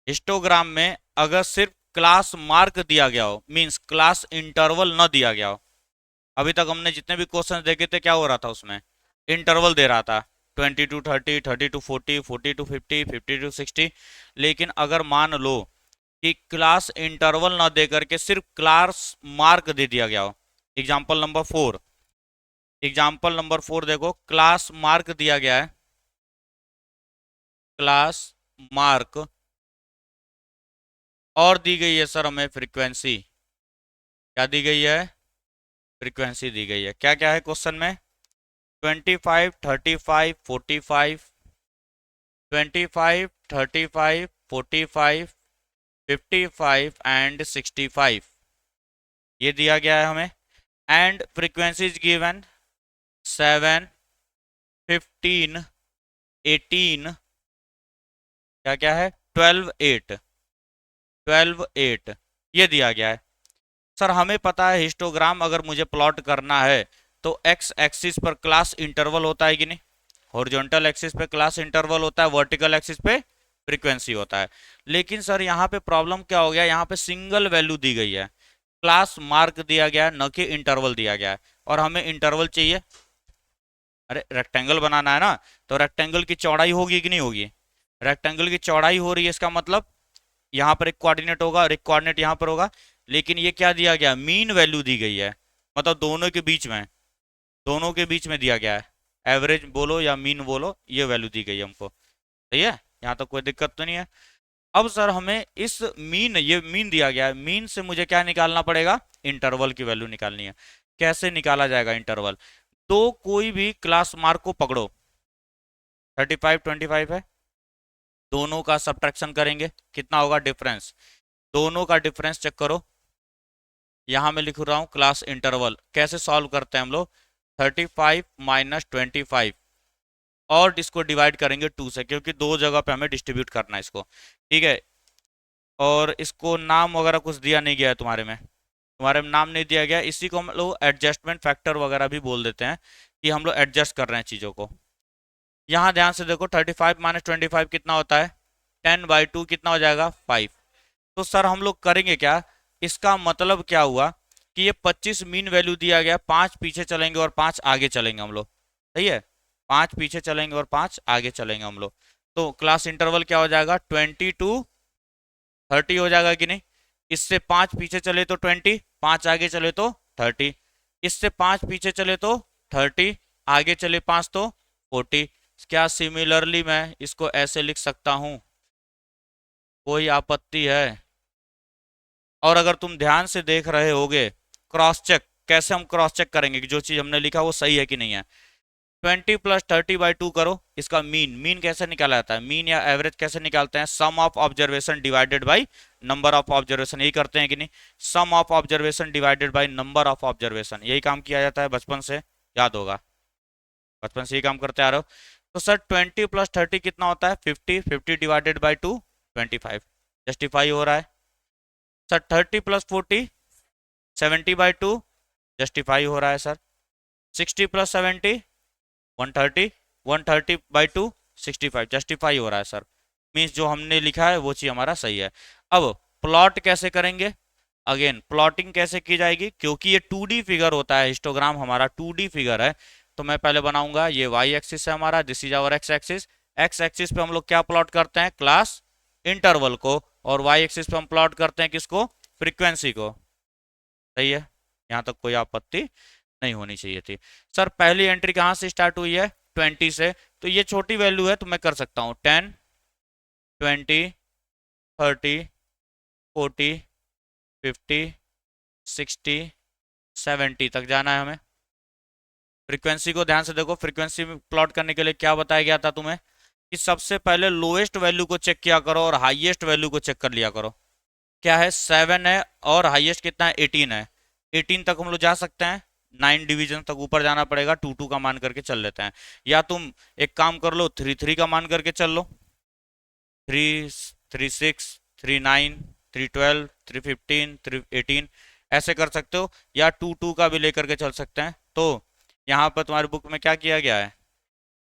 Histogram में अगर सिर्फ क्लास मार्क दिया गया हो, मींस क्लास इंटरवल न दिया गया हो। अभी तक हमने जितने भी क्वेश्चन देखे थे क्या हो रहा था उसमें, इंटरवल दे रहा था, 20 to 30, 30 to 40, 40 to 50, 50 to 60। लेकिन अगर मान लो कि क्लास इंटरवल ना दे करके सिर्फ क्लास मार्क दे दिया गया हो, एग्जाम्पल नंबर 4 देखो, क्लास मार्क दिया गया है, क्लास मार्क, और दी गई है सर हमें फ्रीक्वेंसी। क्या दी गई है? फ्रीक्वेंसी दी गई है। क्या क्या है क्वेश्चन में? 25, 35, 45, 25, 35, 45, 55 एंड 65, ये दिया गया है हमें। एंड फ्रीक्वेंसी इज गिवन 7, 15, 18, क्या क्या है, 12, 8, 12, 8, ये दिया गया है। सर हमें पता है हिस्टोग्राम अगर मुझे प्लॉट करना है तो एक्स एक्सिस पर क्लास इंटरवल होता है कि नहीं, हॉरिजॉन्टल एक्सिस पे क्लास इंटरवल होता है, वर्टिकल एक्सिस पे फ्रीक्वेंसी होता है। लेकिन सर यहाँ पे प्रॉब्लम क्या हो गया, यहाँ पे सिंगल वैल्यू दी गई है, क्लास मार्क दिया गया है, न कि इंटरवल दिया गया है, और हमें इंटरवल चाहिए। अरे रेक्टेंगल बनाना है ना, तो रेक्टेंगल की चौड़ाई होगी कि नहीं होगी, रेक्टेंगल की चौड़ाई हो रही है, इसका मतलब यहाँ पर एक कोऑर्डिनेट होगा और एक कोऑर्डिनेट यहाँ पर होगा। लेकिन ये क्या दिया गया, मीन वैल्यू दी गई है, मतलब दोनों के बीच में दिया गया है, एवरेज बोलो या मीन बोलो, ये वैल्यू दी गई है हमको। सही है, यहाँ तक कोई दिक्कत तो नहीं है। अब सर हमें इस मीन, ये मीन दिया गया है, मीन से मुझे क्या निकालना पड़ेगा, इंटरवल की वैल्यू निकालनी है। कैसे निकाला जाएगा इंटरवल? तो कोई भी क्लास मार्क को पकड़ो, 35, 25 है, दोनों का सब्ट्रैक्शन करेंगे, कितना होगा डिफरेंस, दोनों का डिफरेंस चेक करो। यहाँ मैं लिख रहा हूँ क्लास इंटरवल, कैसे सॉल्व करते हैं हम लोग, 35 माइनस 25, और इसको डिवाइड करेंगे 2 से, क्योंकि दो जगह पे हमें डिस्ट्रीब्यूट करना है इसको, ठीक है। और इसको नाम वगैरह कुछ दिया नहीं गया है तुम्हारे में नाम नहीं दिया गया, इसी को हम लोग एडजस्टमेंट फैक्टर वगैरह भी बोल देते हैं, कि हम लोग एडजस्ट कर रहे हैं चीज़ों को। यहाँ ध्यान से देखो, 35 माइनस 25 कितना होता है, 10/2 कितना हो जाएगा, 5। तो सर हम लोग करेंगे क्या, इसका मतलब क्या हुआ कि ये 25 मीन वैल्यू दिया गया, 5 पीछे चलेंगे और 5 आगे चलेंगे हम लोग। सही है, 5 पीछे चलेंगे और 5 आगे चलेंगे हम लोग। तो क्लास इंटरवल क्या हो जाएगा, 20 to 30 हो जाएगा कि नहीं। इससे 5 पीछे चले तो 20, 5 आगे चले तो 30, इससे 5 पीछे चले तो 30, आगे चले 5 तो 40। क्या सिमिलरली मैं इसको ऐसे लिख सकता हूं, कोई आपत्ति है? और अगर तुम ध्यान से देख रहे होगे, क्रॉस चेक, कैसे हम क्रॉस चेक करेंगे कि जो चीज हमने लिखा वो सही है कि नहीं है। 20 + 30/2 करो, इसका मीन, मीन कैसे निकाला जाता है, मीन या एवरेज कैसे निकालते हैं, sum of observation divided by number of observation, यही करते हैं कि नहीं, sum of observation divided by number of observation, यही काम किया जाता है, बचपन से याद होगा, बचपन से ही काम करते आ रहे हो। तो सर 20 + 30 कितना होता है, 50, 50 डिवाइडेड बाई 2, 25, जस्टिफाई हो रहा है। सर 30 + 40, 70/2, जस्टिफाई हो रहा है सर। 60 + 70, 130, 130/2, 65, जस्टिफाई हो रहा है सर। मीन्स जो हमने लिखा है वो चीज़ हमारा सही है। अब प्लॉट कैसे करेंगे, अगेन प्लॉटिंग कैसे की जाएगी, क्योंकि ये 2D फिगर होता है, हिस्टोग्राम हमारा 2D फिगर है। तो मैं पहले बनाऊंगा, ये वाई एक्सिस है हमारा, this is our X axis. X axis पे हम लोग क्या प्लॉट करते हैं, क्लास इंटरवल को, और वाई एक्सिस पे हम प्लॉट करते हैं किसको, फ्रीक्वेंसी को। सही है, यहाँ तक कोई आपत्ति नहीं होनी चाहिए थी। सर पहली एंट्री कहाँ से स्टार्ट हुई है, 20 से, तो ये छोटी वैल्यू है तो मैं कर सकता हूँ 10, 20, 30, 40, 50, 60, 70 तक जाना है हमें। फ्रीक्वेंसी को ध्यान से देखो, फ्रीक्वेंसी में प्लॉट करने के लिए क्या बताया गया था तुम्हें, कि सबसे पहले लोएस्ट वैल्यू को चेक किया करो और हाईएस्ट वैल्यू को चेक कर लिया करो। क्या है, 7 है, और हाईएस्ट कितना है, 18 है, 18 तक हम लोग जा सकते हैं, 9 डिवीजन तक ऊपर जाना पड़ेगा, 2 2 का मान करके चल लेते हैं। या तुम एक काम कर लो, 3 3 का मान करके चल लो, 3 3 6, 3 9, 3 12, 3 15, 3 18, ऐसे कर सकते हो, या 2 2 का भी लेकर के चल सकते हैं। तो यहाँ पर तुम्हारी बुक में क्या किया गया है,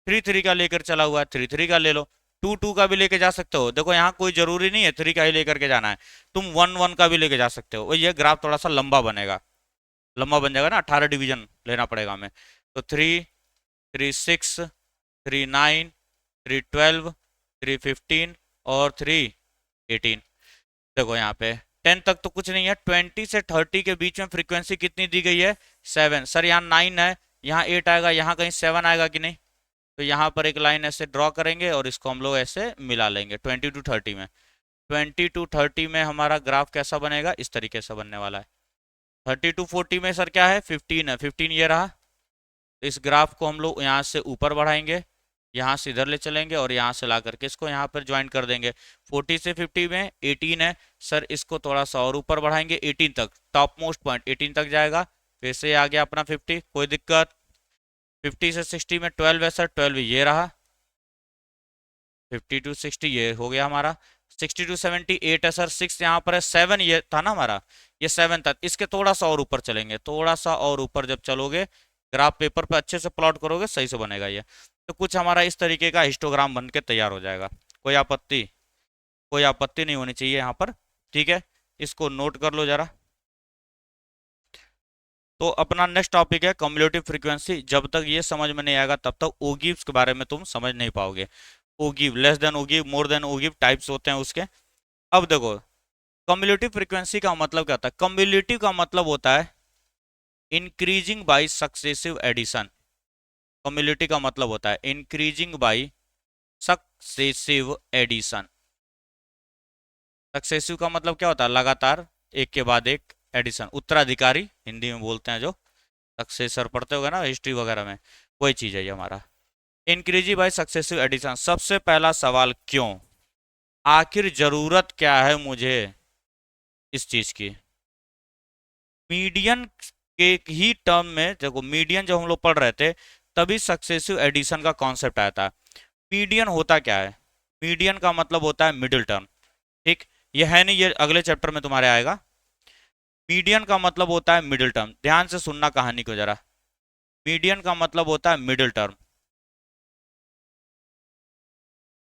3 3 का लेकर चला हुआ है, 3 3 का ले लो। टू टू का भी लेके जा सकते हो, देखो यहाँ कोई जरूरी नहीं है थ्री का ही लेकर के जाना है, तुम वन वन का भी लेके जा सकते हो, ये ग्राफ थोड़ा सा लंबा बनेगा, लंबा बन जाएगा ना, 18 डिवीजन लेना पड़ेगा हमें। तो 3, 3 6, 3 9, 3 12, 3 15 और 3 18। देखो यहाँ पे 10 तक तो कुछ नहीं है, 20 से 30 के बीच में फ्रीक्वेंसी कितनी दी गई है, 7। सर यहाँ 9 है, यहाँ 8 आएगा, यहाँ कहीं 7 आएगा कि नहीं, तो यहाँ पर एक लाइन ऐसे ड्रॉ करेंगे और इसको हम लोग ऐसे मिला लेंगे 20 टू 30 में। 20 टू 30 में हमारा ग्राफ कैसा बनेगा, इस तरीके से बनने वाला है। 30 टू 40 में सर क्या है, 15 है, 15 ये रहा। तो इस ग्राफ को हम लोग यहाँ से ऊपर बढ़ाएंगे, यहाँ से इधर ले चलेंगे और यहाँ से ला करके इसको यहाँ पर ज्वाइन कर देंगे। 40 से 50 में 18 है, सर इसको थोड़ा सा और ऊपर बढ़ाएंगे 18 तक, टॉप मोस्ट पॉइंट 18 तक जाएगा। फिर से आ गया अपना 50, कोई दिक्कत। 50 से 60 में 12 है सर, 12 ये रहा। 50 टू 60 ये हो गया हमारा। 60 टू 70 8 है सर, 6 यहाँ पर है, 7 ये था ना हमारा, ये 7 था। इसके थोड़ा सा और ऊपर चलेंगे, थोड़ा सा और ऊपर जब चलोगे, ग्राफ पेपर पे अच्छे से प्लॉट करोगे सही से बनेगा ये। तो कुछ हमारा इस तरीके का हिस्टोग्राम बन के तैयार हो जाएगा। कोई आपत्ति, कोई आपत्ति नहीं होनी चाहिए यहाँ पर, ठीक है, इसको नोट कर लो जरा। तो अपना नेक्स्ट टॉपिक है कम्युलेटिव फ्रीक्वेंसी। जब तक ये समझ में नहीं आएगा तब तक ओगिव्स के बारे में तुम समझ नहीं पाओगे। Ogive, less than ogive, more than ogive types होते हैं उसके। अब देखो कम्युलेटिव फ्रीक्वेंसी का मतलब क्या होता है, कम्युलेटिव का मतलब होता है increasing by successive addition. Cumulative का मतलब होता है increasing by successive addition. Successive का मतलब क्या होता है, लगातार एक के बाद एक एडिशन, उत्तराधिकारी हिंदी में बोलते हैं जो, सक्सेसर पढ़ते होगा ना हिस्ट्री वगैरह में, वही चीज है ये हमारा इंक्रीजिंग बाय सक्सेसिव एडिशन। सबसे पहला सवाल क्यों, आखिर जरूरत क्या है मुझे इस चीज की। मीडियन के ही टर्म में देखो, मीडियन जब हम लोग पढ़ रहे थे तभी सक्सेसिव एडिशन का कॉन्सेप्ट आया था। मीडियन होता क्या है, मीडियन का मतलब होता है मिडिल टर्म, ठीक, ये है नहीं, ये अगले चैप्टर में तुम्हारे आएगा। मीडियन का मतलब होता है मिडिल टर्म, ध्यान से सुनना कहानी को जरा। मीडियन का मतलब होता है मिडिल टर्म।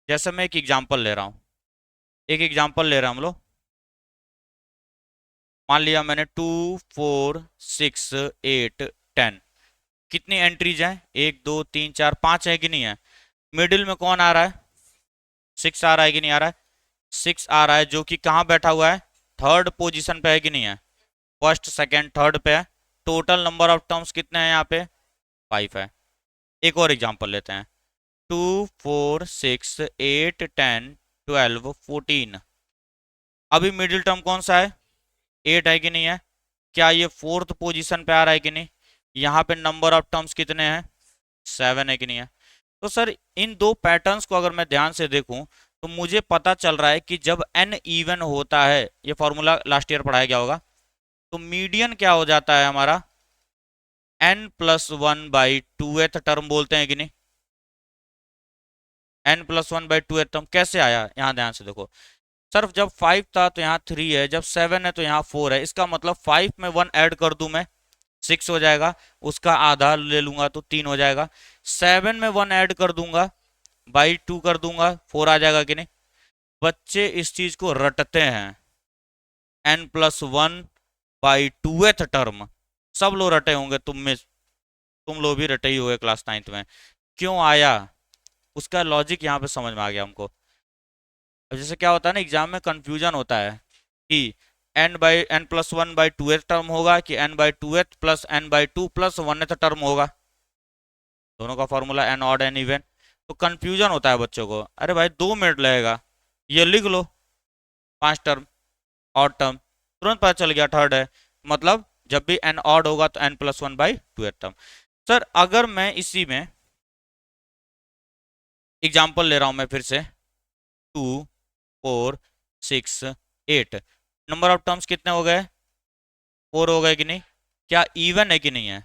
जैसे मैं एक एग्जांपल ले रहा हूं, एक एग्जांपल ले रहा हम लोग, मान लिया मैंने 2 4 6 8 10, कितनी एंट्रीज हैं, 1 2 3 4 5 है कि नहीं है। मिडिल में कौन आ रहा है, 6 आ रहा है कि नहीं आ रहा है, 6 आ रहा है, जो कि कहाँ बैठा हुआ है, थर्ड पोजीशन पे है कि नहीं है, फर्स्ट सेकंड थर्ड पे है। टोटल नंबर ऑफ टर्म्स कितने हैं यहाँ पे, 5 है। एक और एग्जांपल लेते हैं, 2 4 6 8 10 12 14, अभी मिडिल टर्म कौन सा है, 8 है कि नहीं है। क्या ये फोर्थ पोजीशन पे आ रहा है कि नहीं, यहाँ पे नंबर ऑफ टर्म्स कितने हैं, 7 है कि नहीं है। तो सर इन दो पैटर्न्स को अगर मैं ध्यान से देखूं तो मुझे पता चल रहा है कि जब n इवन होता है, ये फॉर्मूला लास्ट ईयर पढ़ाया गया होगा, तो मीडियन क्या हो जाता है हमारा, n+1/2th टर्म बोलते हैं कि नहीं। n+1/2th टर्म कैसे आया, यहाँ ध्यान से देखो, सर जब 5 था तो यहाँ 3 है, जब 7 है तो यहाँ 4 है, इसका मतलब 5 में 1 ऐड कर दूं मैं, 6 हो जाएगा, उसका आधा ले लूंगा तो 3 हो जाएगा। 7 में 1 ऐड कर दूंगा, बाई 2 कर दूंगा, 4 आ जाएगा कि नहीं। बच्चे इस चीज को रटते हैं, n+1/2th टर्म, सब लोग रटे होंगे, तुम लोग भी रटे ही हुए क्लास 9th में। क्यों आया, उसका लॉजिक यहाँ पे समझ में आ गया हमको। अब जैसे क्या होता है ना, एग्जाम में कंफ्यूजन होता है कि n+1/2th टर्म होगा कि n/2th plus n/2 plus 1th term होगा, दोनों का formula n odd n even. तो कंफ्यूजन होता है बच्चों को, अरे भाई 2 मिनट लगेगा, ये लिख लो 5 टर्म ऑड टर्म, तुरंत पता चल गया थर्ड है, मतलब जब भी n ऑड होगा तो n+1/2th टर्म। सर अगर मैं इसी में एग्जाम्पल ले रहा हूं मैं फिर से, 2 4 6 8, नंबर ऑफ टर्म्स कितने हो गए, 4 हो गए कि नहीं। क्या इवन है कि नहीं है,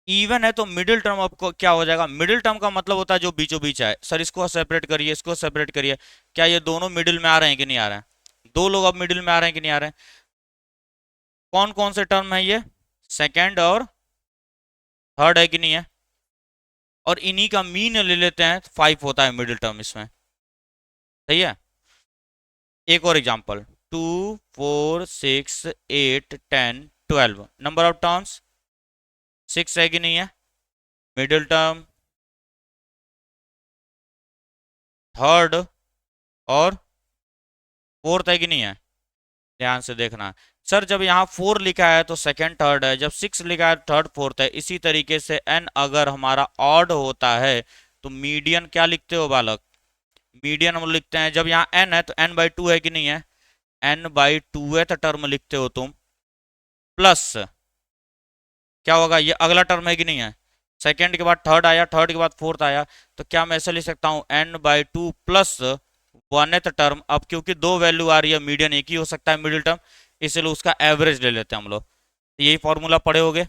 इवन है तो मिडिल टर्म आपको क्या हो जाएगा, मिडिल टर्म का मतलब होता है जो बीचों बीच है। सर इसको सेपरेट करिए, इसको सेपरेट करिए, क्या ये दोनों मिडिल में आ रहे हैं कि नहीं आ रहे हैं, दो लोग अब मिडिल में आ रहे हैं कि नहीं आ रहे हैं। कौन कौन से टर्म है ये, सेकेंड और थर्ड है कि नहीं है, और इन्हीं का मीन ले लेते हैं, 5 होता है मिडिल टर्म इसमें। सही है। एक और एग्जांपल, 2 4 6 8 10 12, नंबर ऑफ टर्म्स 6 है कि नहीं है, मिडिल टर्म, थर्ड और फोर्थ है कि नहीं है, ध्यान से देखना। सर जब यहाँ 4 लिखा है तो सेकंड थर्ड है, जब 6 लिखा है तो थर्ड फोर्थ है। इसी तरीके से n अगर हमारा ऑड होता है तो मीडियन क्या लिखते हो बालक, मीडियन हम लिखते हैं, जब यहाँ n है तो n/2 है कि नहीं है, n/2 टर्म लिखते हो तुम, प्लस क्या होगा, ये अगला टर्म है कि नहीं है, सेकंड के बाद थर्ड आया, थर्ड के बाद फोर्थ आया, तो क्या मैं ऐसे लिख सकता हूँ n/2 प्लस वनथ टर्म। अब क्योंकि दो वैल्यू आ रही है, मीडियन एक ही हो सकता है मिडिल टर्म, इसलिए उसका एवरेज ले लेते हैं हम लोग। यही फॉर्मूला पढ़े होगे।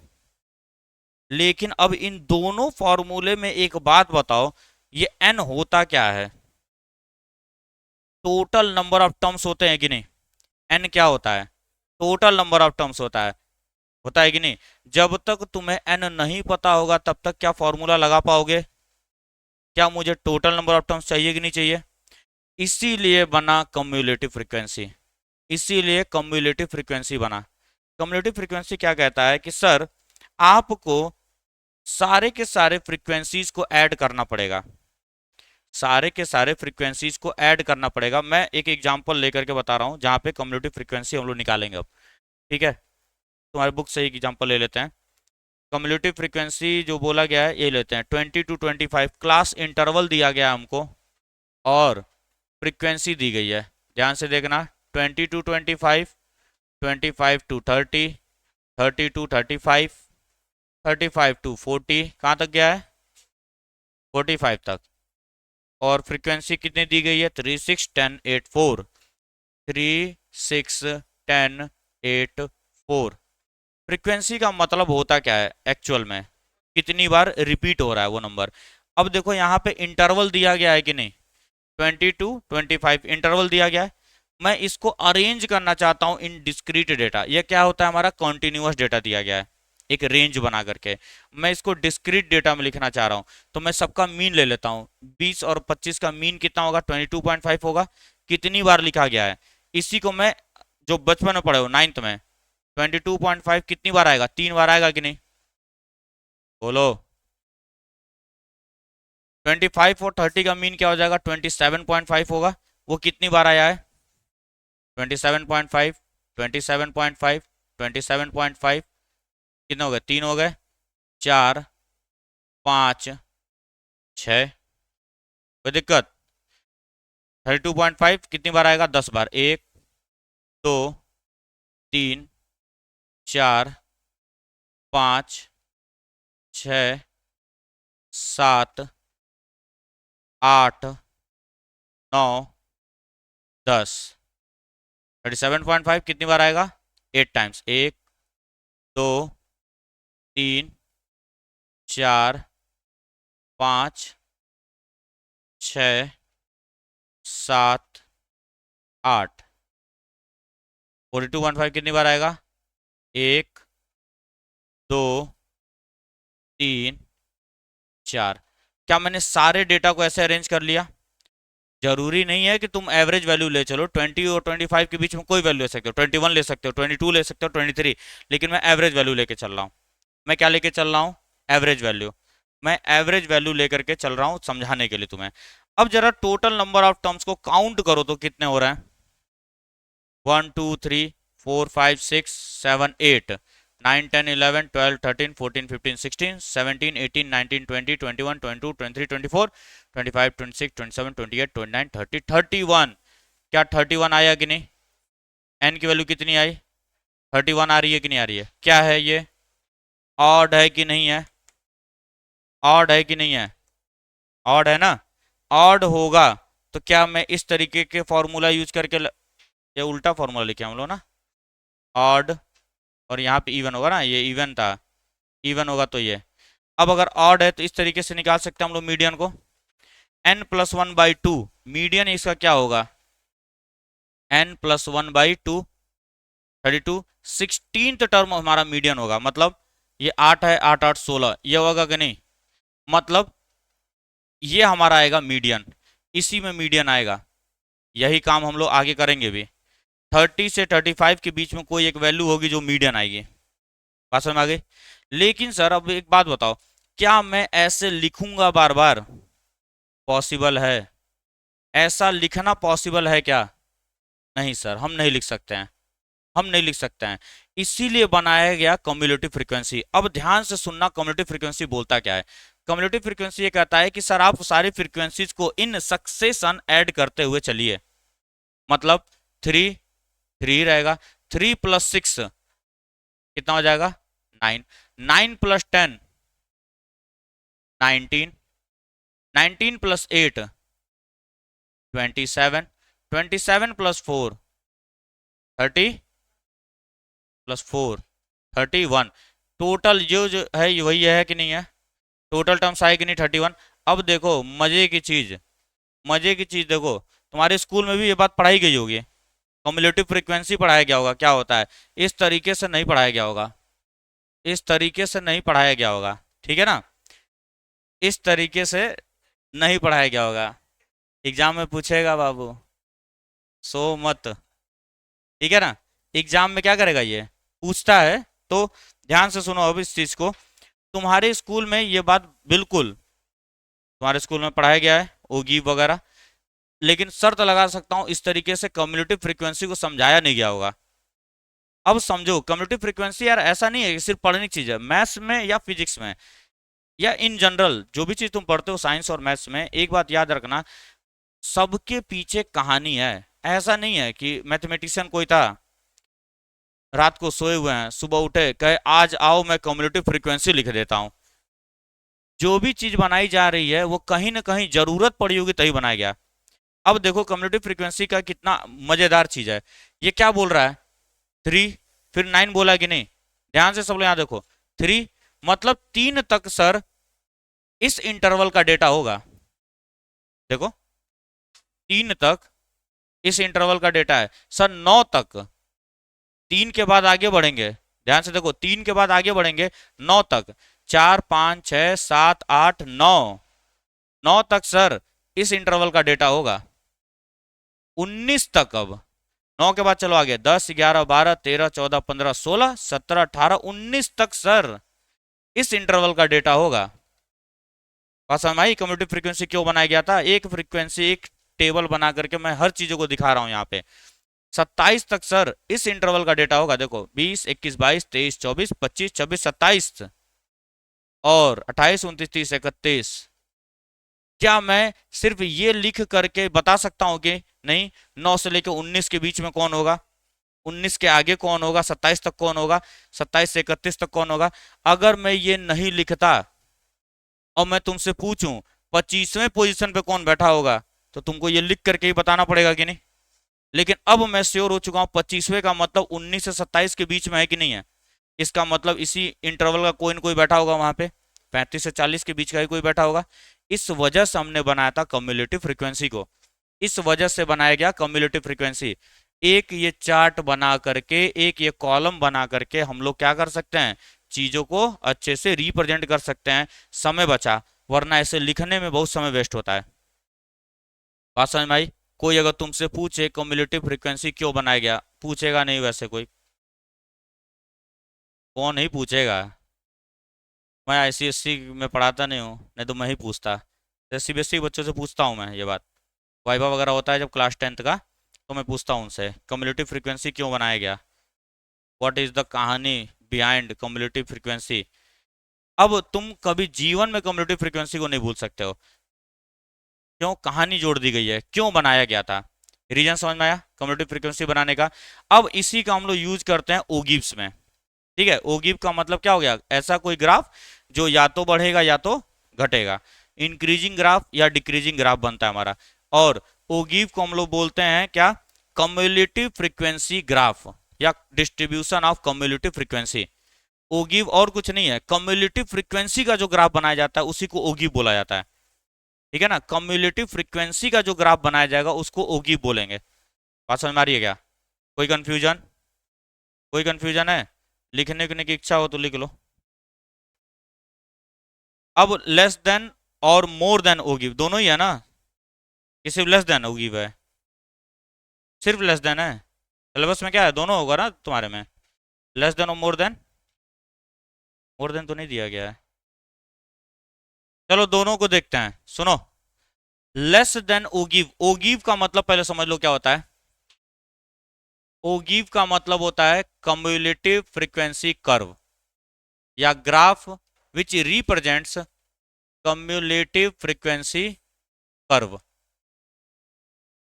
लेकिन अब इन दोनों फॉर्मूले में एक बात बताओ, ये n होता क्या है, टोटल नंबर ऑफ टर्म्स होते हैं कि नहीं, n क्या होता है, टोटल नंबर ऑफ टर्म्स होता है कि नहीं। जब तक तुम्हें n नहीं पता होगा तब तक क्या फॉर्मूला लगा पाओगे, क्या मुझे टोटल नंबर ऑफ टर्म्स चाहिए कि नहीं चाहिए, इसीलिए बना कम्युलेटिव फ्रीक्वेंसी, इसीलिए कम्युलेटिव फ्रीक्वेंसी बना। कम्युलेटिव फ्रीक्वेंसी क्या कहता है कि सर आपको सारे के सारे फ्रीक्वेंसीज को ऐड करना पड़ेगा, सारे के सारे फ्रीक्वेंसीज को ऐड करना पड़ेगा। मैं एक एग्जांपल लेकर के बता रहा हूं जहां पे कम्युलेटिव फ्रीक्वेंसी हम लोग निकालेंगे अब, ठीक है। तुम्हारे बुक से एक एग्जांपल ले लेते हैं। कम्युलेटिव फ्रीक्वेंसी जो बोला गया है ये लेते हैं, 20 to 25 क्लास इंटरवल दिया गया है हमको और फ्रीक्वेंसी दी गई है, ध्यान से देखना, 20 to 25, 25 to 30, 30 to 35, 35 to 40, कहाँ तक गया है, 45 तक। और फ्रीक्वेंसी कितनी दी गई है, 3 6 10 8 4, 3 6 10 8 4। फ्रीक्वेंसी का मतलब होता क्या है एक्चुअल में, कितनी बार रिपीट हो रहा है वो नंबर। अब देखो यहाँ पे इंटरवल दिया गया है कि नहीं, 20 to 25 इंटरवल दिया गया है। मैं इसको अरेंज करना चाहता हूं इन डिस्क्रीट डेटा, ये क्या होता है हमारा कॉन्टिन्यूअस डेटा दिया गया है एक रेंज बना करके, मैं इसको डिस्क्रीट डेटा में लिखना चाह रहा हूं। तो मैं सबका मीन ले लेता हूं, 20 और 25 का मीन कितना होगा, 22.5 होगा। कितनी बार लिखा गया है, इसी को मैं जो बचपन में पढ़े हो नाइन्थ में, 22.5 कितनी बार आएगा, 3 बार आएगा कि नहीं, बोलो। 25 और 30 का मीन क्या हो जाएगा, 27.5 होगा। वो कितनी बार आया है, 27.5, 27.5, 27.5, कितने हो गए, 3 हो गए, 4 5 6, कोई दिक्कत। 32.5 कितनी बार आएगा, 10 बार, 1 2 3 4 5 6 7 8 9 10। 37.5 कितनी बार आएगा, 8 टाइम्स, 1 2 3 4 5 6 7 8। 42.5 कितनी बार आएगा, 1 2 3 4। क्या मैंने सारे डेटा को ऐसे अरेंज कर लिया, जरूरी नहीं है कि तुम एवरेज वैल्यू ले चलो, 20 और 25 के बीच में कोई वैल्यू ले सकते हो, 21 ले सकते हो, 22 ले सकते हो, 23, लेकिन मैं एवरेज वैल्यू लेके चल रहा हूँ। मैं क्या लेके चल रहा हूँ, एवरेज वैल्यू। मैं एवरेज वैल्यू लेकर के चल रहा हूँ समझाने के लिए तुम्हें। अब जरा टोटल नंबर ऑफ टर्म्स को काउंट करो तो कितने हो रहे हैं, 1 2 3 4 5 6 7 8 9 10 11 12 13 14 15 16 17 18 19 20 21 22 23 24 25 26 27 28 29 30 31। क्या 31 आया कि नहीं, एन की वैल्यू कितनी आई, 31 आ रही है कि नहीं आ रही है, क्या है ये, ऑड है कि नहीं है, ऑड है कि नहीं है, ऑड है ना। ऑड होगा तो क्या मैं इस तरीके के फॉर्मूला यूज करके ये उल्टा फॉर्मूला लिखे हम लोग ना, ऑड और यहाँ पे इवन होगा ना, ये इवन था, इवन होगा तो ये। अब अगर ऑड है तो इस तरीके से निकाल सकते हैं हम लोग मीडियन को, n+1/2, मीडियन इसका क्या होगा, n+1/2, 32। 16th टर्म हमारा मीडियन होगा, मतलब ये 8 है, 8 8 16, ये होगा कि नहीं, मतलब ये हमारा आएगा मीडियन, इसी में मीडियन आएगा। यही काम हम लोग आगे करेंगे भी। 30 से 35 के बीच में कोई एक वैल्यू होगी जो मीडियन आएगी। बात समझ में आ गई। लेकिन सर अब एक बात बताओ, क्या मैं ऐसे लिखूंगा बार बार? पॉसिबल है? ऐसा लिखना पॉसिबल है क्या? नहीं सर, हम नहीं लिख सकते हैं। हम नहीं लिख सकते हैं। इसीलिए बनाया गया कम्युलेटिव फ्रीक्वेंसी। अब ध्यान से सुनना, कम्युलेटिव फ्रीक्वेंसी बोलता क्या है। कम्युलेटिव फ्रीक्वेंसी ये कहता है कि सर आप सारी फ्रीक्वेंसीज को इन सक्सेशन ऐड करते हुए चलिए। मतलब थ्री, थ्री रहेगा, 3 + 6 कितना हो जाएगा? 9, 9 + 10 19, 19 + 8 27, 27 + 4 30 +4 31। टोटल जो है ये वही है कि नहीं है? टोटल टर्म्स आए कि नहीं? 31। अब देखो मजे की चीज, मजे की चीज देखो, तुम्हारे स्कूल में भी ये बात पढ़ाई गई होगी। कम्युलेटिव फ्रीक्वेंसी पढ़ाया गया होगा, क्या होता है। इस तरीके से नहीं पढ़ाया गया होगा, इस तरीके से नहीं पढ़ाया गया होगा, ठीक है ना। इस तरीके से नहीं पढ़ाया गया होगा। एग्जाम में पूछेगा बाबू, सो मत, ठीक है ना। एग्जाम में क्या करेगा, ये पूछता है। तो ध्यान से सुनो अब इस चीज को। तुम्हारे स्कूल में ये बात बिल्कुल, तुम्हारे स्कूल में पढ़ाया गया है ओगी वगैरह, लेकिन शर्त लगा सकता हूं इस तरीके से कम्युलेटिव फ्रीक्वेंसी को समझाया नहीं गया होगा। अब समझो, कम्युलेटिव फ्रीक्वेंसी यार ऐसा नहीं है कि सिर्फ पढ़ने की चीज है। मैथ्स में या फिजिक्स में या इन जनरल जो भी चीज तुम पढ़ते हो साइंस और मैथ्स में, एक बात याद रखना, सबके पीछे कहानी है। ऐसा नहीं है कि मैथमेटिशियन कोई था, रात को सोए हुए हैं, सुबह उठे कहे आज आओ मैं कम्युलेटिव फ्रीक्वेंसी लिख देता हूं। जो भी चीज बनाई जा रही है वो कहीं ना कहीं जरूरत पड़ी होगी तभी बनाया गया। अब देखो कम्युलेटिव फ्रीक्वेंसी का कितना मजेदार चीज है। ये क्या बोल रहा है? 3, फिर 9 बोला कि नहीं? ध्यान से सब लोग यहां देखो। 3 मतलब 3 तक सर इस इंटरवल का डेटा होगा। देखो 3 तक इस इंटरवल का डेटा है सर। 9 तक, 3 के बाद आगे बढ़ेंगे, ध्यान से देखो 3 के बाद आगे बढ़ेंगे 9 तक, 4 5 6 7 8 9, 9 तक सर इस इंटरवल का डेटा होगा। 19 तक, अब 9 के बाद चलो आगे, 10 11 12 13 14 15 16 17 18 19 तक सर इस इंटरवल का डेटा होगा। बात समझ में आई कम्युलेटिव फ्रीक्वेंसी क्यों बनाया गया था? एक फ्रीक्वेंसी, एक टेबल बना करके मैं हर चीजों को दिखा रहा हूं यहाँ पे। 27 तक सर इस इंटरवल का डेटा होगा। देखो 20 21 22 23 24 25 26 27 और 28 29 30 31। क्या मैं सिर्फ ये लिख करके बता सकता हूं कि नहीं 9 से लेकर 19 के बीच में कौन होगा, 19 के आगे कौन होगा, 27 तक कौन होगा, 27 से 31 तक कौन होगा? अगर मैं ये नहीं लिखता और मैं तुमसे पूछूं 25वें पोजीशन पे कौन बैठा होगा, तो तुमको ये लिख करके ही बताना पड़ेगा कि नहीं। लेकिन अब मैं श्योर हो चुका हूं 25वें का मतलब 19 से 27 के बीच में है कि नहीं है। इसका मतलब इसी इंटरवल का कोई ना कोई बैठा होगा वहां पे, 35 से 40 के बीच का ही कोई बैठा होगा। इस वजह से हमने बनाया था कम्युलेटिव फ्रीक्वेंसी को। इस वजह से बनाया गया कम्युलेटिव फ्रीक्वेंसी। एक ये चार्ट बना करके, एक ये कॉलम बना करके हम लोग क्या कर सकते हैं, चीजों को अच्छे से रिप्रेजेंट कर सकते हैं। समय बचा, वरना ऐसे लिखने में बहुत समय वेस्ट होता है। बात समझ में आई? कोई अगर तुमसे पूछे कम्युलेटिव फ्रीक्वेंसी क्यों बनाया गया, पूछेगा नहीं वैसे कोई? कौन ही पूछेगा? मैं आईसीएससी में पढ़ाता नहीं हूँ, नहीं तो मैं ही पूछता। जैसे सीबीएसई बच्चों से पूछता हूँ मैं ये बात, वाइवा वगैरह होता है जब क्लास 10th का, तो मैं पूछता हूँ उनसे कम्युलेटिव फ्रीक्वेंसी क्यों बनाया गया, व्हाट इज द कहानी बिहाइंड कम्युलेटिव फ्रीक्वेंसी। अब तुम कभी जीवन में कम्युलेटिव फ्रीक्वेंसी को नहीं भूल सकते हो। क्यों? कहानी जोड़ दी गई है, क्यों बनाया गया था, रीजन समझ में आया कम्युलेटिव फ्रीक्वेंसी बनाने का। अब इसी का हम लोग यूज करते हैं ओगिव्स में। ठीक है, ओगिव का मतलब क्या हो गया, ऐसा कोई ग्राफ जो या तो बढ़ेगा या तो घटेगा, इंक्रीजिंग ग्राफ या डिक्रीजिंग ग्राफ बनता है हमारा। और ओगिव को हम लोग बोलते हैं क्या, कम्युलेटिव फ्रीक्वेंसी ग्राफ या डिस्ट्रीब्यूशन ऑफ कम्युलेटिव फ्रीक्वेंसी। ओगिव और कुछ नहीं है, कम्युलेटिव फ्रीक्वेंसी का जो ग्राफ बनाया जाता है उसी को ओगिव बोला जाता है। ठीक है ना, कम्युलेटिव फ्रीक्वेंसी का जो ग्राफ बनाया जाएगा उसको ओगिव बोलेंगे। बात समझ में आ रही है क्या? कोई कंफ्यूजन? कोई कंफ्यूजन है? लिखने की इच्छा हो तो लिख लो। अब लेस देन और मोर देन ओगिव दोनों ही है ना, कि सिर्फ लेस देन ओगिव है? सिर्फ लेस देन है। सिलेबस में क्या है, दोनों होगा ना तुम्हारे में, लेस देन और मोर देन। मोर देन तो नहीं दिया गया है। चलो दोनों को देखते हैं, सुनो। लेस देन ओगिव, ओगिव का मतलब पहले समझ लो क्या होता है। ओगिव का मतलब होता है कम्युलेटिव फ्रीक्वेंसी कर्व, या ग्राफ विच रिप्रेजेंट्स कम्युलेटिव फ्रीक्वेंसी कर्व।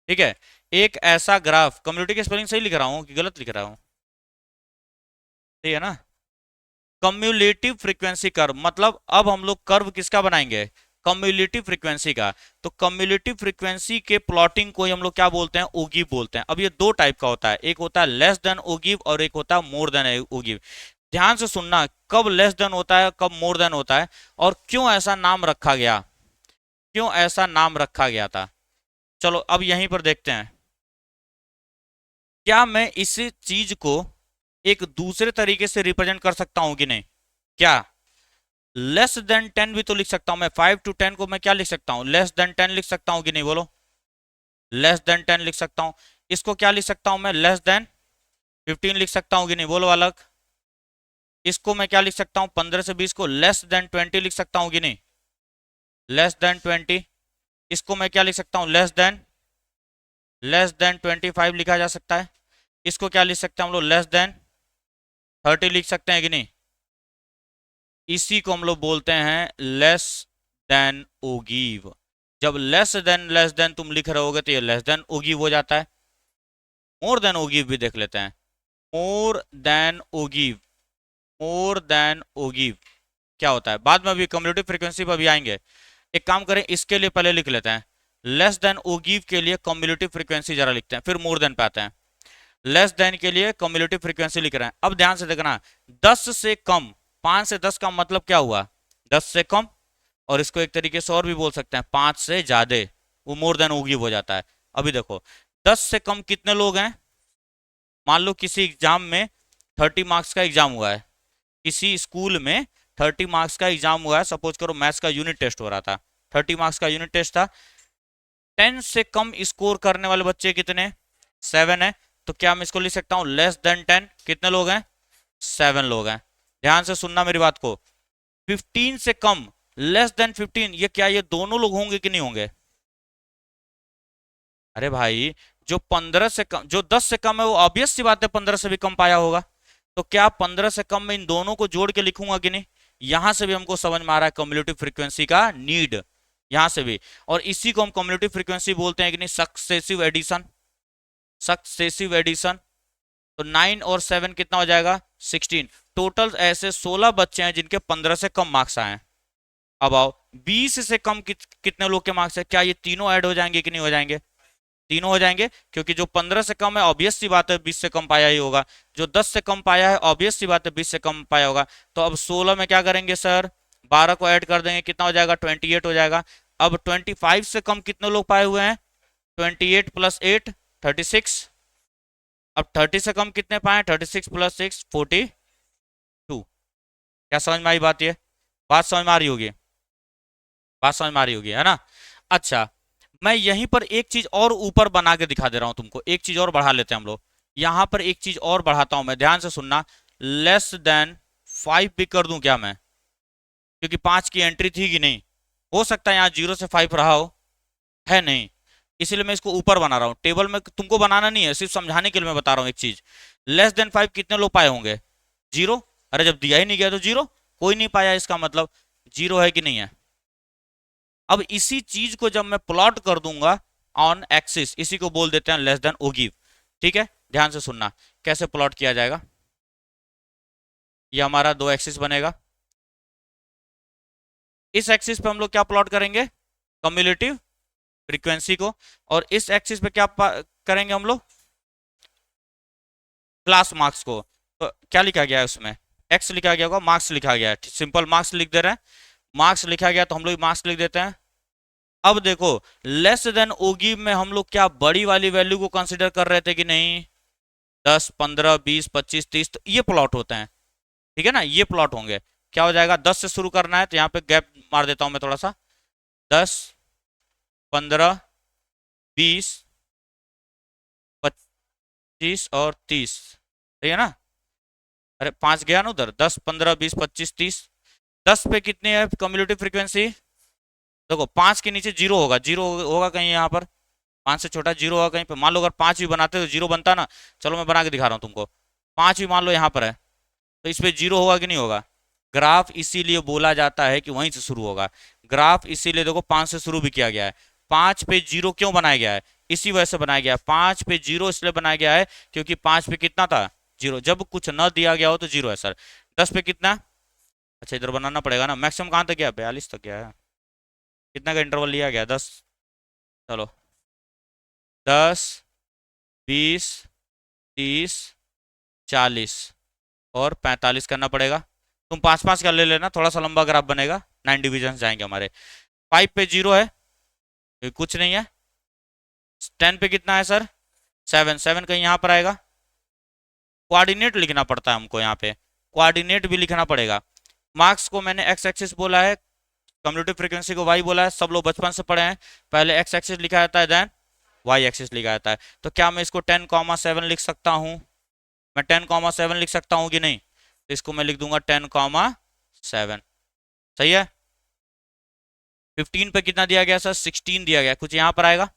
ठीक है, एक ऐसा ग्राफ, कम्युलेटिव की स्पेलिंग सही लिख रहा हूं कि गलत लिख रहा हूं? सही है ना? कम्युलेटिव फ्रीक्वेंसी कर्व मतलब अब हम लोग कर्व किसका बनाएंगे, कम्युलेटिव फ्रीक्वेंसी का। तो कम्युलेटिव फ्रीक्वेंसी के प्लॉटिंग को हम लोग क्या बोलते हैं, ओगिव बोलते हैं। अब ये दो टाइप का होता है, एक होता है लेस देन ओगिव और एक होता है मोर देन ओगिव। ध्यान से सुनना, कब लेस देन होता है कब मोर देन होता है, और क्यों ऐसा नाम रखा गया, क्यों ऐसा नाम रखा गया था। चलो अब यहीं पर देखते हैं, क्या मैं इस चीज को एक दूसरे तरीके से रिप्रेजेंट कर सकता हूं कि नहीं। क्या लेस देन 10 भी तो लिख सकता हूं मैं, 5 to 10 को मैं क्या लिख सकता हूं, लेस देन 10 लिख सकता हूं कि नहीं, बोलो। लेस देन 10 लिख सकता हूं। इसको क्या लिख सकता हूं मैं, लेस देन 15 लिख सकता हूं कि नहीं, बोलो अलग। इसको मैं क्या लिख सकता हूं, 15 से 20 को लेस देन 20 लिख सकता हूं कि नहीं, लेस देन 20। इसको मैं क्या लिख सकता हूं, लेस देन 25 लिखा जा सकता है। इसको क्या लिख सकते हैं हम लोग, लेस देन 30 लिख सकते हैं कि नहीं। इसी को हम लोग बोलते हैं लेस देन ओगिव। जब लेस देन तुम लिख रहे होगे तो ये लेस देन ओगिव हो जाता है। मोर देन ओगिव भी देख लेते हैं, मोर देन ओगिव, मोर देन ओगिव क्या होता है, बाद में अभी कम्युलेटिव फ्रीक्वेंसी पर भी आएंगे। एक काम करें, इसके लिए पहले लिख लेते हैं। लेस देन ओगिव के लिए कम्युलेटिव फ्रीक्वेंसी जरा लिखते हैं, फिर मोर देन पे आते हैं। लेस देन के लिए कम्युलेटिव फ्रीक्वेंसी लिख रहे हैं। अब ध्यान से देखना, 10 से कम, 5 से 10 का मतलब क्या हुआ, 10 से कम। और इसको एक तरीके से और भी बोल सकते हैं, 5 से ज्यादा, वो मोर देन ओगिव हो जाता है। अभी देखो, 10 से कम कितने लोग हैं। मान लो किसी एग्जाम में 30 मार्क्स का एग्जाम हुआ है, किसी स्कूल में 30 मार्क्स का एग्जाम हुआ है, सपोज करो मैथ्स का यूनिट टेस्ट हो रहा था, 30 मार्क्स का यूनिट टेस्ट था। 10 से कम स्कोर करने वाले बच्चे कितने, 7 है। तो क्या मैं इसको लिख सकता हूं, लेस देन 10 कितने लोग हैं, 7 लोग हैं। ध्यान से सुनना मेरी बात को, 15 से कम, लेस देन 15, ये क्या ये दोनों लोग होंगे कि नहीं होंगे। अरे भाई, जो 15 से कम, जो 10 से कम है वो ऑब्वियस सी बात है 15 से भी कम पाया होगा। तो क्या 15 से कम में इन दोनों को जोड़ के लिखूंगा कि नहीं। यहां से भी हमको समझ में आ रहा है कम्युलेटिव फ्रीक्वेंसी का नीड, यहां से भी। और इसी को हम कम्युलेटिव फ्रीक्वेंसी बोलते हैं कि नहीं, सक्सेसिव एडिशन, सक्सेसिव एडिशन। तो 9 और 7 कितना हो जाएगा, 16। टोटल ऐसे 16 बच्चे हैं जिनके 15 से कम मार्क्स आए हैं। अब आओ, 20 से कम कितने लोग के मार्क्स है, क्या ये तीनों ऐड हो जाएंगे कि नहीं हो जाएंगे, तीनों हो जाएंगे। क्योंकि जो 15 से कम है ऑब्वियस सी बात है 20 से कम पाया ही होगा, जो 10 से कम पाया है ऑब्वियस सी बात है 20 से कम पाया होगा। तो अब 16 में क्या करेंगे सर, 12 को ऐड कर देंगे, कितना हो जाएगा, 28 हो जाएगा। अब 25 से कम कितने लोग पाए हुए हैं, 28 प्लस 8 36। अब 30 से कम कितने पाए, 36 प्लस 6 42। क्या समझ में आई बात, ये बात समझ में आ रही होगी, बात समझ में आ रही होगी है ना। अच्छा, मैं यहीं पर एक चीज और ऊपर बना के दिखा दे रहा हूं तुमको, एक चीज और बढ़ा लेते हैं हम लोग। यहां पर एक चीज और बढ़ाता हूं मैं, ध्यान से सुनना। लेस देन 5 भी कर दूं क्या मैं, क्योंकि 5 की एंट्री थी कि नहीं, हो सकता है यहाँ 0 से 5 रहा हो, है नहीं, इसीलिए मैं इसको ऊपर बना रहा हूँ। टेबल में तुमको बनाना नहीं है, सिर्फ समझाने के लिए मैं बता रहा हूँ एक चीज। लेस देन 5 कितने लोग पाए होंगे, 0। अरे जब दिया ही नहीं गया तो 0, कोई नहीं पाया, इसका मतलब 0 है कि नहीं है। अब इसी चीज को जब मैं प्लॉट कर दूंगा ऑन एक्सिस, इसी को बोल देते हैं लेस देन ओगिव। ठीक है, ध्यान से सुनना कैसे प्लॉट किया जाएगा। ये हमारा 2 एक्सिस बनेगा, इस एक्सिस पे हम लोग क्या प्लॉट करेंगे, कम्युलेटिव फ्रीक्वेंसी को। और इस एक्सिस पे क्या करेंगे हम लोग, क्लास मार्क्स को। तो क्या लिखा गया है उसमें, एक्स लिखा गया होगा, मार्क्स लिखा गया है, सिंपल मार्क्स लिख दे रहे हैं। मार्क्स लिखा गया तो हम लोग मार्क्स लिख देते हैं। अब देखो, लेस देन ओगिव में हम लोग क्या बड़ी वाली वैल्यू को कंसिडर कर रहे थे कि नहीं, 10 15 20 25 30, तो ये प्लॉट होते हैं। ठीक है ना, ये प्लॉट होंगे। क्या हो जाएगा, 10 से शुरू करना है तो यहाँ पे गैप मार देता हूं मैं थोड़ा सा, 10 15 20 30 और 30, सही है ना? अरे 5 गया ना उधर, 10 15 20 25 30। 10 पे कितनी है कम्युलेटिव फ्रीक्वेंसी? देखो 5 के नीचे जीरो होगा, जीरो होगा कहीं यहाँ पर, 5 से छोटा जीरो होगा कहीं पे। मान लो अगर 5 भी बनाते तो जीरो बनता ना। चलो मैं बना के दिखा रहा हूँ तुमको। 5 भी मान लो यहाँ पर है, तो इस पे जीरो होगा कि नहीं होगा? ग्राफ इसीलिए बोला जाता है कि वहीं से शुरू होगा। ग्राफ इसीलिए देखो 5 से शुरू भी किया गया है। 5 पे जीरो क्यों बनाया गया है? इसी वजह से बनाया गया है। 5 पे जीरो इसलिए बनाया गया है क्योंकि 5 पे कितना था? जीरो। जब कुछ न दिया गया हो तो जीरो है सर। 10 पे कितना? अच्छा इधर बनाना पड़ेगा ना। मैक्सिमम कहाँ तक गया? 42 तक गया है। कितना का इंटरवल लिया गया? 10। चलो 10 20 30 40 और 45 करना पड़ेगा। तुम 5 5 का ले लेना, थोड़ा सा लंबा ग्राफ बनेगा। 9 डिविजन जाएंगे हमारे। 5 पे जीरो है, ये कुछ नहीं है। 10 पे कितना है सर? 7। 7 कहीं यहाँ पर आएगा। कोऑर्डिनेट लिखना पड़ता है हमको यहाँ पे, कोऑर्डिनेट भी लिखना पड़ेगा। मार्क्स को मैंने एक्स एक्सिस बोला है, कम्युलेटिव फ्रीक्वेंसी को वाई बोला है। सब लोग बचपन से पढ़े हैं। पहले एक्स एक्सिस लिखा जाता है, देन वाई एक्सिस लिखा जाता है। तो क्या मैं इसको 10,7 लिख सकता हूँ? मैं 10,7 लिख सकता हूँ कि नहीं? तो इसको मैं लिख दूंगा 10,7। सही है। 15 पे कितना दिया गया सर? 16 दिया गया, कुछ यहाँ पर आएगा।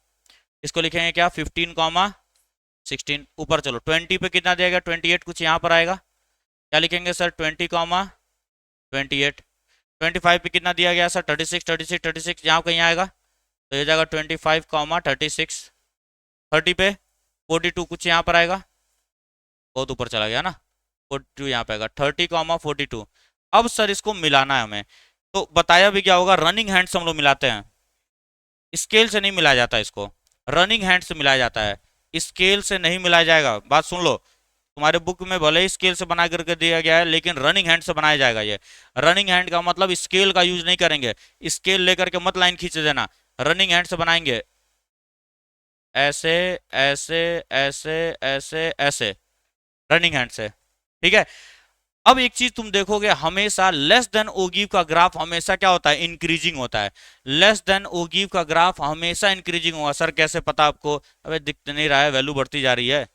इसको लिखेंगे क्या? 15,16। ऊपर चलो 20 पे कितना दिया गया? 28, कुछ यहाँ पर आएगा। क्या लिखेंगे सर? 20,28। 25 पे कितना दिया गया सर? 36 36 36, यहाँ कहीं आएगा तो ये जाएगा 25,36। 30 पे 42, कुछ यहाँ पर आएगा। बहुत ऊपर चला गया ना। 42 यहाँ पे आएगा। 30,42। अब सर इसको मिलाना है हमें, तो बताया भी क्या होगा? रनिंग हैंड से हम लोग मिलाते हैं, स्केल से नहीं मिलाया जाता इसको, रनिंग हैंड से मिलाया जाता है। स्केल से नहीं मिलाया जाएगा, बात सुन लो। तुम्हारे बुक में भले ही स्केल से बना करके दिया गया है, लेकिन रनिंग हैंड से बनाया जाएगा ये। रनिंग हैंड का मतलब स्केल का यूज नहीं करेंगे। स्केल लेकर के मत लाइन खींच देना, रनिंग हैंड से बनाएंगे। ऐसे ऐसे ऐसे ऐसे ऐसे, रनिंग हैंड से। ठीक है। अब एक चीज तुम देखोगे, हमेशा लेस देन ओ गिव का ग्राफ हमेशा क्या होता है? इंक्रीजिंग होता है। लेस देन ओ गिव का ग्राफ हमेशा इंक्रीजिंग होगा। सर कैसे पता आपको? अबे दिख तो नहीं रहा है, वैल्यू बढ़ती जा रही है,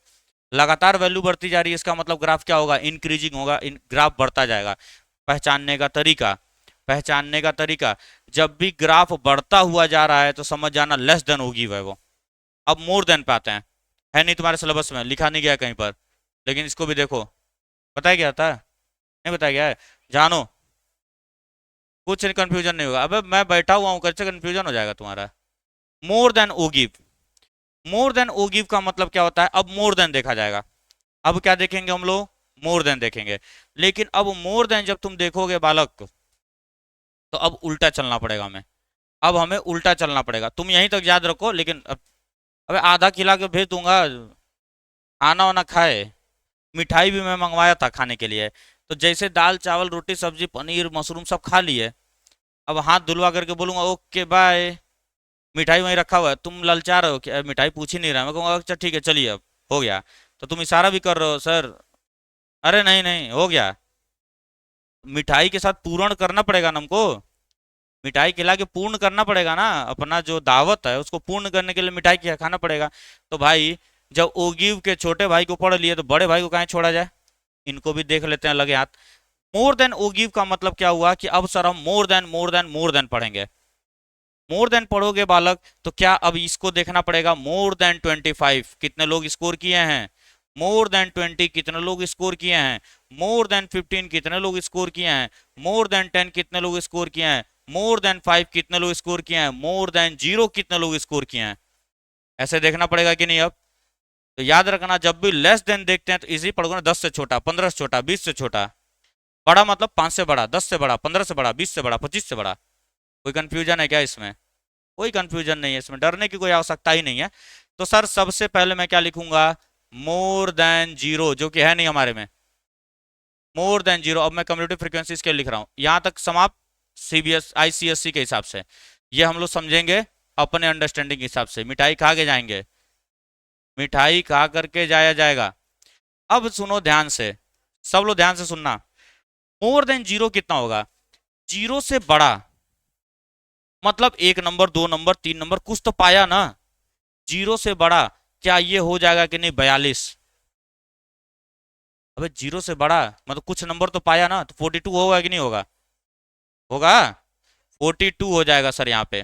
लगातार वैल्यू बढ़ती जा रही है, इसका मतलब ग्राफ क्या होगा? इंक्रीजिंग होगा, ग्राफ बढ़ता जाएगा। पहचानने का तरीका, पहचानने का तरीका, जब भी ग्राफ बढ़ता हुआ जा रहा है तो समझ जाना लेस देन ओ गिव है वो। अब मोर देन पे आते हैं, है नहीं तुम्हारे सिलेबस में, लिखा नहीं गया कहीं पर, लेकिन इसको भी देखो। बताया गया था? नहीं बताया गया है? जानो, कुछ कंफ्यूजन नहीं होगा। अबे मैं बैठा हुआ हूँ, कैसे कंफ्यूजन हो जाएगा तुम्हारा? मोर देन ओ गिव, मोर देन ओ गिव का मतलब क्या होता है? अब मोर देन देखा जाएगा। अब क्या देखेंगे हम लोग? मोर देन देखेंगे। लेकिन अब मोर देन जब तुम देखोगे बालक, तो अब उल्टा चलना पड़ेगा हमें। अब हमें उल्टा चलना पड़ेगा। तुम यहीं तक याद रखो, लेकिन अब अबे आधा खिला के भेज दूंगा, आना वाना खाए। मिठाई भी मैं मंगवाया था खाने के लिए। तो जैसे दाल चावल रोटी सब्जी पनीर मशरूम सब खा लिए, अब हाथ धुलवा करके बोलूंगा ओके बाय, मिठाई वहीं रखा हुआ है, तुम ललचा रहे हो कि मिठाई पूछ ही नहीं रहा। मैं कहूँगा अच्छा ठीक है चलिए अब हो गया। तो तुम इशारा भी कर रहे हो सर, अरे नहीं नहीं हो गया। मिठाई के साथ पूर्ण करना पड़ेगा ना हमको, मिठाई खिला के पूर्ण करना पड़ेगा ना। अपना जो दावत है उसको पूर्ण करने के लिए मिठाई खाना पड़ेगा। तो भाई जब ओगिव के छोटे भाई को पढ़ लिए तो बड़े भाई को कहाँ छोड़ा जाए? इनको भी देख लेते हैं लगे हाथ। मोर देन ओगिव का मतलब क्या हुआ कि अब सर हम more than more than more than पढ़ेंगे। मोर देन पढ़ोगे बालक तो क्या अब इसको देखना पड़ेगा? मोर देन 25 कितने लोग स्कोर किए हैं? मोर देन 20 कितने लोग स्कोर किए हैं? मोर देन 15 कितने लोग स्कोर किए हैं? मोर देन 10 कितने लोग स्कोर किए हैं? मोर देन 5 कितने लोग स्कोर किए हैं? मोर देन 0 कितने लोग स्कोर किए हैं? ऐसे देखना पड़ेगा कि नहीं? अब तो याद रखना, जब भी लेस देन देखते हैं तो इजी पढ़ोगे ना, 10 से छोटा, 15 से छोटा, 20 से छोटा। बड़ा मतलब 5 से बड़ा, 10 से बड़ा, 15 से बड़ा, 20 से बड़ा, 25 से बड़ा। कोई कंफ्यूजन है क्या इसमें? कोई कंफ्यूजन नहीं है इसमें, डरने की कोई आवश्यकता ही नहीं है। तो सर सबसे पहले मैं क्या लिखूंगा? मोर देन जीरो, जो कि है नहीं हमारे में, मोर देन जीरो। अब मैं कम्युलेटिव फ्रीक्वेंसी इसके लिख रहा हूं, यहां तक समाप्त। सीबीएस आईसीएससी के हिसाब से ये हम लोग समझेंगे, अपने अंडरस्टैंडिंग के हिसाब से। मिठाई खा के जाएंगे, मिठाई खा करके जाया जाएगा। अब सुनो ध्यान से, सब लोग ध्यान से सुनना। मोर देन जीरो कितना होगा? जीरो से बड़ा मतलब 1 नंबर 2 नंबर 3 नंबर कुछ तो पाया ना। जीरो से बड़ा क्या ये हो जाएगा कि नहीं? 42। अबे जीरो से बड़ा, मतलब कुछ नंबर तो पाया ना, तो 42 होगा कि नहीं होगा? होगा। 42 हो जाएगा सर यहाँ पे।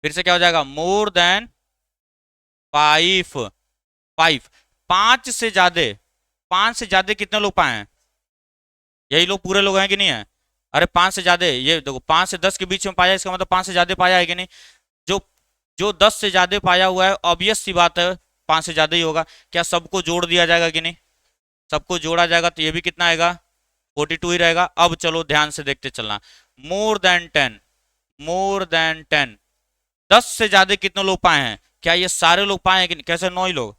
फिर से क्या हो जाएगा? More than 5। 5, 5 से ज्यादा, 5 से ज्यादा कितने लोग पाए हैं? यही लोग पूरे लोग हैं कि नहीं है? अरे 5 से ज्यादा, ये देखो 5 से 10 के बीच में पाया, इसका मतलब 5 से ज्यादा पाया है कि नहीं? जो जो 10 से ज्यादा पाया हुआ है, ऑब्वियस सी बात है 5 से ज्यादा ही होगा। क्या सबको जोड़ दिया जाएगा कि नहीं? सबको जोड़ा जाएगा तो ये भी कितना आएगा? 42 ही रहेगा। अब चलो ध्यान से देखते चलना। मोर देन 10, मोर देन 10, 10 से ज्यादा कितने लोग पाए हैं? क्या ये सारे लोग पाए हैं कि नहीं? कैसे? 9 ही लोग।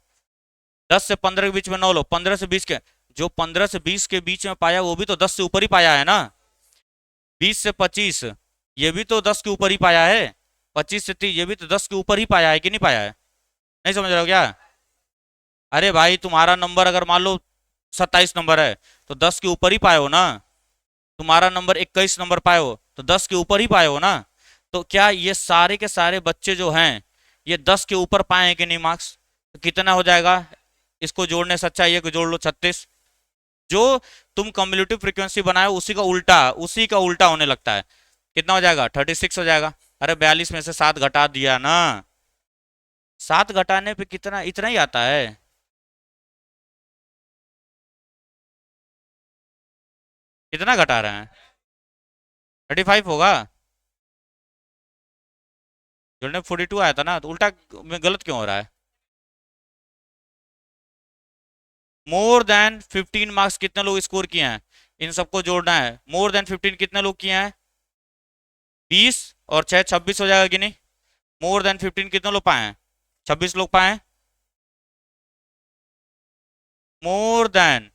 10 से 15 के बीच में 9 लोग, 15 से 20 के, जो 15 से 20 के बीच में पाया वो भी तो 10 से ऊपर ही पाया है ना। 20 से 25 ये भी तो 10 के ऊपर ही पाया है। 25 से 30 ये भी तो 10 के ऊपर ही पाया है कि नहीं पाया है? नहीं समझ रहे हो क्या? अरे भाई तुम्हारा नंबर अगर मान लो 27 नंबर है तो 10 के ऊपर ही पाए हो ना। तुम्हारा नंबर 21 नंबर पाए हो तो 10 के ऊपर ही पाए हो ना। तो क्या ये सारे के सारे बच्चे जो हैं ये 10 के ऊपर पाए हैं कि नहीं मार्क्स? तो कितना हो जाएगा? इसको जोड़ने से अच्छा ये को जोड़ लो 36। जो तुम कम्युलेटिव फ्रीक्वेंसी बनाए उसी का उल्टा, उसी का उल्टा होने लगता है। कितना हो जाएगा? 36 हो जाएगा। अरे 42 में से 7 घटा दिया ना। 7 घटाने पे कितना, इतना ही आता है। कितना घटा रहे हैं? 35 होगा। जोड़ने 42 आया था ना, तो उल्टा में गलत क्यों हो रहा है? मोर देन 15 मार्क्स कितने लोग स्कोर किए हैं? इन सबको जोड़ना है। मोर देन 15 कितने लोग किए हैं? 20 और 6 26 हो जाएगा कि नहीं? मोर देन 15 कितने लोग पाए हैं? 26 लोग पाए हैं। मोर देन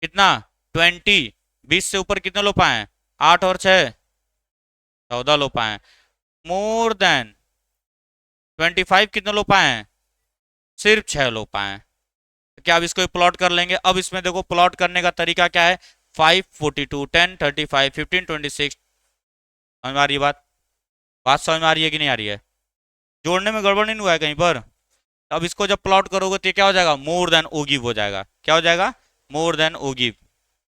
कितना? 20, 20 से ऊपर कितने लोग पाए हैं? 8 और 6 14 लोग पाए हैं। मोर देन 25 कितने लोग पाए हैं? सिर्फ 6 लोग पाए हैं। क्या अब इसको प्लॉट कर लेंगे? अब इसमें देखो प्लॉट करने का तरीका क्या है। 5, 42, 10, 35, 15, 26। समझ में आ रही है बात? बात समझ में आ रही है कि नहीं आ रही है? जोड़ने में गड़बड़ नहीं हुआ है कहीं पर? अब इसको जब प्लॉट करोगे तो ये क्या हो जाएगा? मोर देन ओ गिव हो जाएगा। क्या हो जाएगा? मोर देन ओ गिव।